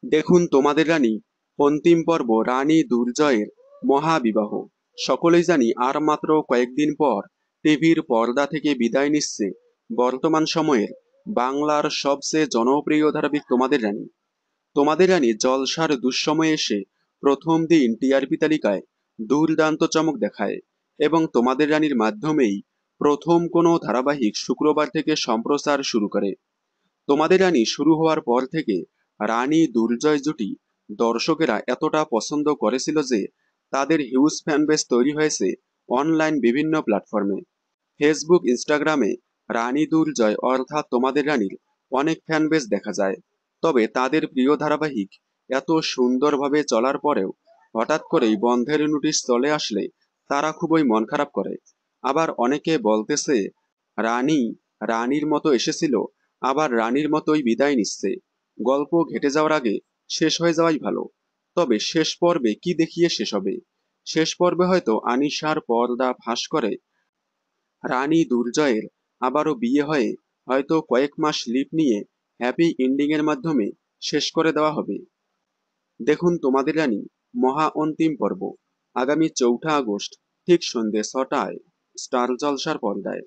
দেখুন তোমাদের রানী, অন্তিম পর্ব রানী দুর্জয়ের মহাবিবাহ। সকলেই জানি আর মাত্র কয়েকদিন পর টিভির পর্দা থেকে বিদায় নিচ্ছে বর্তমান সময়ের বাংলার সবচেয়ে জনপ্রিয় ধারাবাহিক তোমাদের রানী। তোমাদের রানী জলসার দুঃসময়ে এসে প্রথম দিন টিআরপি তালিকায় দুর্দান্ত চমক দেখায় এবং তোমাদের রানীর মাধ্যমেই প্রথম কোনো ধারাবাহিক শুক্রবার থেকে সম্প্রচার শুরু করে। তোমাদের রানী শুরু হওয়ার পর থেকে রানী দুর্জয় জুটি দর্শকেরা এতটা পছন্দ করেছিল যে তাদের হিউজ ফ্যান বেস তৈরি হয়েছে অনলাইন বিভিন্ন প্ল্যাটফর্মে। ফেসবুক, ইনস্টাগ্রামে রানী দুর্জয় অর্থাৎ তোমাদের রানীর অনেক ফ্যান বেস দেখা যায়। তবে তাদের প্রিয় ধারাবাহিক এত সুন্দরভাবে চলার পরেও হঠাৎ করেই বন্ধের নোটিশ চলে আসলে তারা খুবই মন খারাপ করে। আবার অনেকে বলতেছে রানী রানীর মতো এসেছিল, আবার রানীর মতোই বিদায় নিচ্ছে। গল্প ঘেটে যাওয়ার আগে শেষ হয়ে যাওয়াই ভালো। তবে শেষ পর্বে কি দেখিয়ে শেষ হবে? শেষ পর্বে হয়তো আনিশার পর্দা ফাঁস করে রানী দুর্জয়ের আবারও বিয়ে হয়ে হয়তো কয়েক মাস লিভ নিয়ে হ্যাপি এন্ডিং এর মাধ্যমে শেষ করে দেওয়া হবে। দেখুন তোমাদের রানী মহা অন্তিম পর্ব আগামী 4 আগস্ট ঠিক সন্ধ্যে 6টায় স্টার জলসার পর্দায়।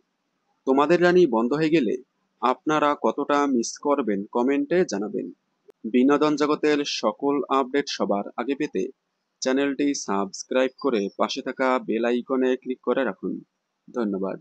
তোমাদের রানী বন্ধ হয়ে গেলে আপনারা কতটা মিস করবেন কমেন্টে জানাবেন। বিনোদন জগতের সকল আপডেট সবার আগে পেতে চ্যানেলটি সাবস্ক্রাইব করে পাশে থাকা বেল আইকনে ক্লিক করে রাখুন। ধন্যবাদ।